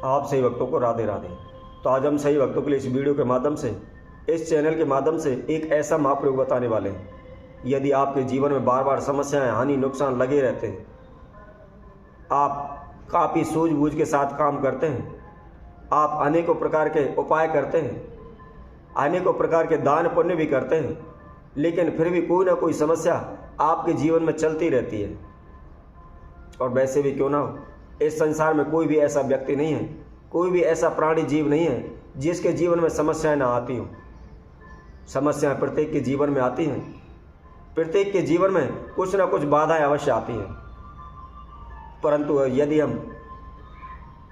आप सही भक्तों को राधे राधे। तो आज हम सही भक्तों के लिए इस वीडियो के माध्यम से, इस चैनल के माध्यम से एक ऐसा महाप्रयोग बताने वाले हैं। यदि आपके जीवन में बार बार समस्याएं, हानि, नुकसान लगे रहते हैं, आप काफ़ी सूझबूझ के साथ काम करते हैं, आप अनेकों प्रकार के उपाय करते हैं, अनेकों प्रकार के दान पुण्य भी करते हैं, लेकिन फिर भी कोई ना कोई समस्या आपके जीवन में चलती रहती है। और वैसे भी क्यों ना हो, इस संसार में कोई भी ऐसा व्यक्ति नहीं है, कोई भी ऐसा प्राणी जीव नहीं है जिसके जीवन में समस्याएं ना आती हों। समस्याएं प्रत्येक के जीवन में आती हैं, प्रत्येक के जीवन में कुछ ना कुछ बाधाएं अवश्य आती हैं। परंतु यदि हम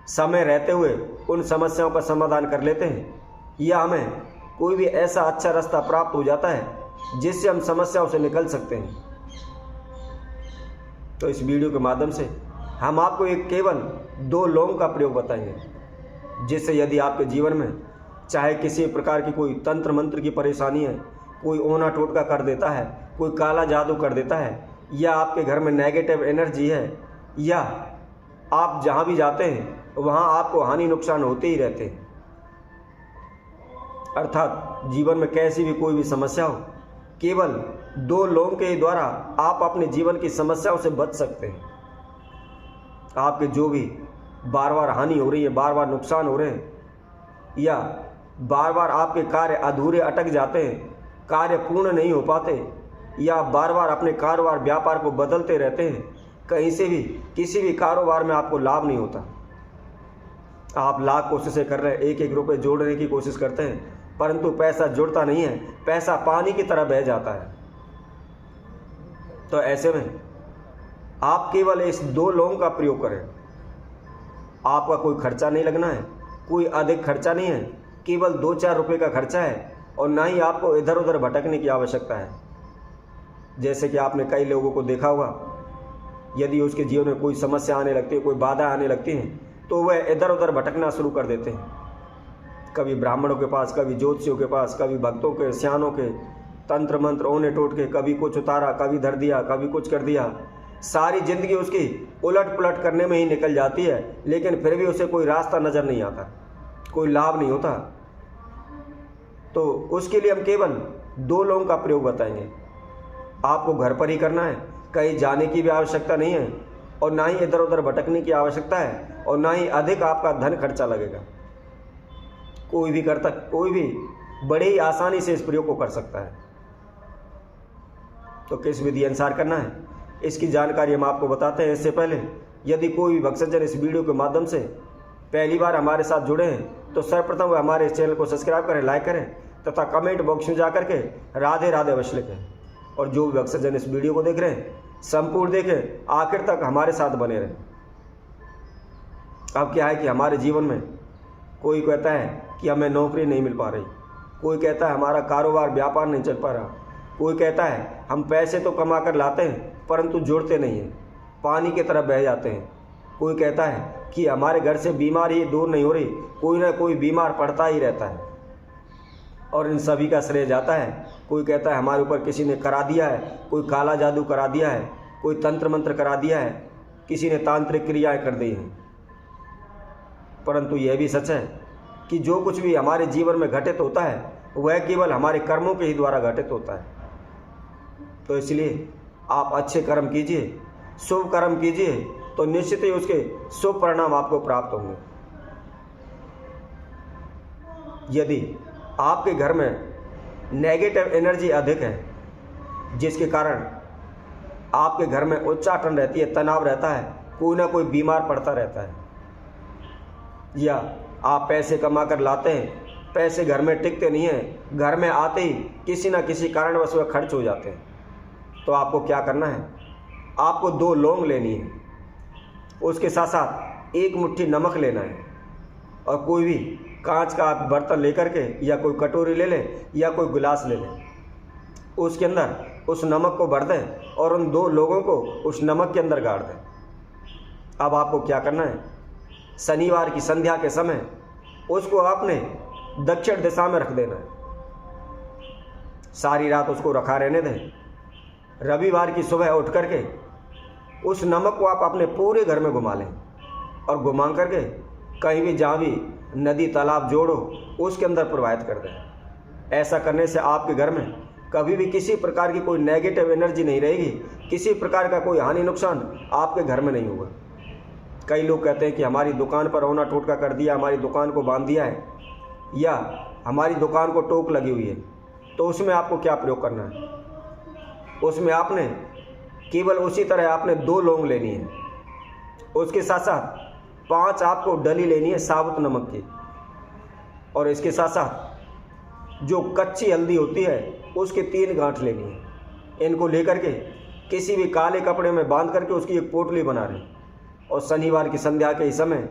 समय रहते हुए उन समस्याओं का समाधान कर लेते हैं, या हमें कोई भी ऐसा अच्छा रास्ता प्राप्त हो जाता है जिससे हम समस्याओं से निकल सकते हैं, तो इस वीडियो के माध्यम से हम आपको एक केवल 2 लौंग का प्रयोग बताएंगे, जिससे यदि आपके जीवन में चाहे किसी प्रकार की कोई तंत्र मंत्र की परेशानी है, कोई ओना टोटका कर देता है, कोई काला जादू कर देता है, या आपके घर में नेगेटिव एनर्जी है, या आप जहाँ भी जाते हैं वहाँ आपको हानि नुकसान होते ही रहते हैं, अर्थात जीवन में कैसी भी कोई भी समस्या हो, केवल 2 लौंग के द्वारा आप अपने जीवन की समस्याओं से बच सकते हैं। आपके जो भी बार बार हानि हो रही है, बार बार नुकसान हो रहे हैं, या बार बार आपके कार्य अधूरे अटक जाते हैं, कार्य पूर्ण नहीं हो पाते, या बार बार अपने कारोबार व्यापार को बदलते रहते हैं, कहीं से भी किसी भी कारोबार में आपको लाभ नहीं होता। आप लाख कोशिशें कर रहे हैं, एक एक रुपये जोड़ने की कोशिश करते हैं, परंतु पैसा जुड़ता नहीं है, पैसा पानी की तरह बह जाता है। तो ऐसे में आप केवल इस 2 लौंग का प्रयोग करें। आपका कोई खर्चा नहीं लगना है, कोई अधिक खर्चा नहीं है, केवल 2-4 रुपये का खर्चा है, और ना ही आपको इधर उधर भटकने की आवश्यकता है। जैसे कि आपने कई लोगों को देखा होगा, यदि उसके जीवन में कोई समस्या आने लगती है, कोई बाधा आने लगती है, तो वह इधर उधर भटकना शुरू कर देते हैं। कभी ब्राह्मणों के पास, कभी ज्योतिषियों के पास, कभी भक्तों के, सियानों के, तंत्र मंत्र ओने टोट के, कभी कुछ उतारा, कभी धर दिया, कभी कुछ कर दिया। सारी जिंदगी उसकी उलट पुलट करने में ही निकल जाती है, लेकिन फिर भी उसे कोई रास्ता नज़र नहीं आता, कोई लाभ नहीं होता। तो उसके लिए हम केवल 2 लौंग का प्रयोग बताएंगे। आपको घर पर ही करना है, कहीं जाने की भी आवश्यकता नहीं है, और ना ही इधर उधर भटकने की आवश्यकता है, और ना ही अधिक आपका धन खर्चा लगेगा। कोई भी बड़े ही आसानी से इस प्रयोग को कर सकता है। तो किस विधि अनुसार करना है, इसकी जानकारी हम आपको बताते हैं। इससे पहले यदि कोई भी भक्तजन इस वीडियो के माध्यम से पहली बार हमारे साथ जुड़े हैं, तो सर्वप्रथम वह हमारे इस चैनल को सब्सक्राइब करें, लाइक करें, तथा कमेंट बॉक्स में जाकर के राधे राधे अवश्य लिखें। और जो भी भक्तजन इस वीडियो को देख रहे हैं, संपूर्ण देखें, आखिर तक हमारे साथ बने रहें। अब क्या है कि हमारे जीवन में कोई कहता है कि हमें नौकरी नहीं मिल पा रही, कोई कहता है हमारा कारोबार व्यापार नहीं चल पा रहा, कोई कहता है हम पैसे तो कमा कर लाते हैं परंतु जोड़ते नहीं हैं, पानी की तरह बह जाते हैं, कोई कहता है कि हमारे घर से बीमारी दूर नहीं हो रही, कोई ना कोई बीमार पड़ता ही रहता है। और इन सभी का श्रेय जाता है, कोई कहता है हमारे ऊपर किसी ने करा दिया है, कोई काला जादू करा दिया है, कोई तंत्र मंत्र करा दिया है, किसी ने तांत्रिक क्रियाएं कर दी हैं। परंतु यह भी सच है कि जो कुछ भी हमारे जीवन में घटित होता है, वह केवल हमारे कर्मों के ही द्वारा घटित होता है। तो इसलिए आप अच्छे कर्म कीजिए, शुभ कर्म कीजिए, तो निश्चित ही उसके शुभ परिणाम आपको प्राप्त होंगे। यदि आपके घर में नेगेटिव एनर्जी अधिक है, जिसके कारण आपके घर में उच्चाटन रहती है, तनाव रहता है, कोई ना कोई बीमार पड़ता रहता है, या आप पैसे कमा कर लाते हैं, पैसे घर में टिकते नहीं हैं, घर में आते ही किसी न किसी कारणवश वह खर्च हो जाते हैं, तो आपको क्या करना है, आपको 2 लौंग लेनी है, उसके साथ साथ 1 मुट्ठी नमक लेना है, और कोई भी कांच का आप बर्तन लेकर के, या कोई कटोरी ले लें, या कोई गिलास ले लें, उसके अंदर उस नमक को भर दें और उन 2 लोगों को उस नमक के अंदर गाड़ दें। अब आपको क्या करना है, शनिवार की संध्या के समय उसको आपने दक्षिण दिशा में रख देना है, सारी रात उसको रखा रहने दें। रविवार की सुबह उठ करके उस नमक को आप अपने पूरे घर में घुमा लें, और घुमा करके कहीं भी जहाँ भी नदी तालाब जोड़ो उसके अंदर प्रवाहित कर दें। ऐसा करने से आपके घर में कभी भी किसी प्रकार की कोई नेगेटिव एनर्जी नहीं रहेगी, किसी प्रकार का कोई हानि नुकसान आपके घर में नहीं होगा। कई लोग कहते हैं कि हमारी दुकान पर रोना टोटका कर दिया, हमारी दुकान को बांध दिया है, या हमारी दुकान को टोक लगी हुई है। तो उसमें आपको क्या प्रयोग करना है? उसमें आपने केवल उसी तरह आपने 2 लौंग लेनी है, उसके साथ साथ 5 आपको डली लेनी है साबुत नमक की, और इसके साथ साथ जो कच्ची हल्दी होती है उसके 3 गांठ लेनी है। इनको लेकर के किसी भी काले कपड़े में बांध करके उसकी एक पोटली बना लें, और शनिवार की संध्या के समय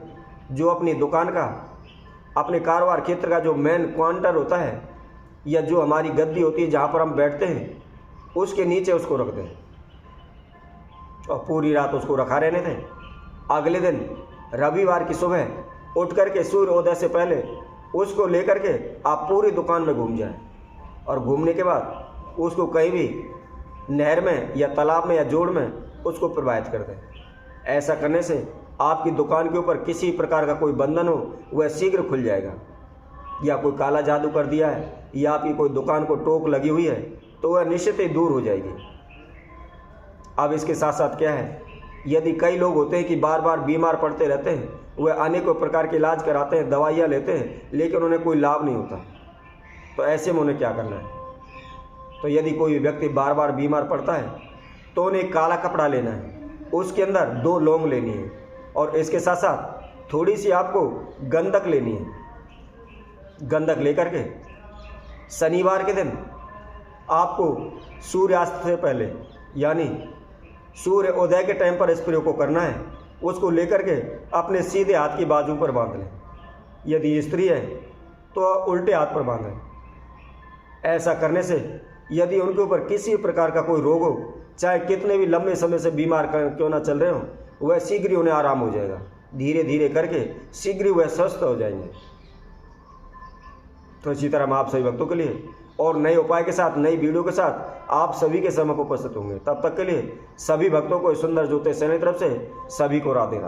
जो अपनी दुकान का, अपने कारोबार क्षेत्र का जो मेन काउंटर होता है या जो हमारी गद्दी होती है जहाँ पर हम बैठते हैं उसके नीचे उसको रख दें और पूरी रात उसको रखा रहने दें। अगले दिन रविवार की सुबह उठ करके सूर्योदय से पहले उसको लेकर के आप पूरी दुकान में घूम जाएं, और घूमने के बाद उसको कहीं भी नहर में या तालाब में या जोड़ में उसको प्रवाहित कर दें। ऐसा करने से आपकी दुकान के ऊपर किसी प्रकार का कोई बंधन हो वह शीघ्र खुल जाएगा, या कोई काला जादू कर दिया है या आपकी कोई दुकान को टोक लगी हुई है तो वह निश्चित ही दूर हो जाएगी। अब इसके साथ साथ क्या है, यदि कई लोग होते हैं कि बार बार बीमार पड़ते रहते हैं, वह अनेकों प्रकार के इलाज कराते हैं, दवाइयाँ लेते हैं, लेकिन उन्हें कोई लाभ नहीं होता, तो ऐसे में उन्हें क्या करना है? तो यदि कोई व्यक्ति बार बार बीमार पड़ता है तो उन्हें एक काला कपड़ा लेना है, उसके अंदर 2 लौंग लेनी है, और इसके साथ साथ थोड़ी सी आपको गंधक लेनी है। गंधक लेकर के शनिवार के दिन आपको सूर्यास्त से पहले यानी सूर्य उदय के टाइम पर इस प्रयोग को करना है। उसको लेकर के अपने सीधे हाथ की बाजू पर बांध लें, यदि स्त्री है तो उल्टे हाथ पर बांधें। ऐसा करने से यदि उनके ऊपर किसी प्रकार का कोई रोग हो, चाहे कितने भी लंबे समय से बीमार क्यों ना चल रहे हो, वह शीघ्र ही उन्हें आराम हो जाएगा। धीरे धीरे करके शीघ्र ही वह स्वस्थ हो जाएंगे। तो इसी तरह हम आप सभी भक्तों के लिए और नए उपाय के साथ, नई वीडियो के साथ आप सभी के सम्मुख उपस्थित होंगे। तब तक के लिए सभी भक्तों को सुंदर ज्योतिष सेना की तरफ से सभी को राधे राधे।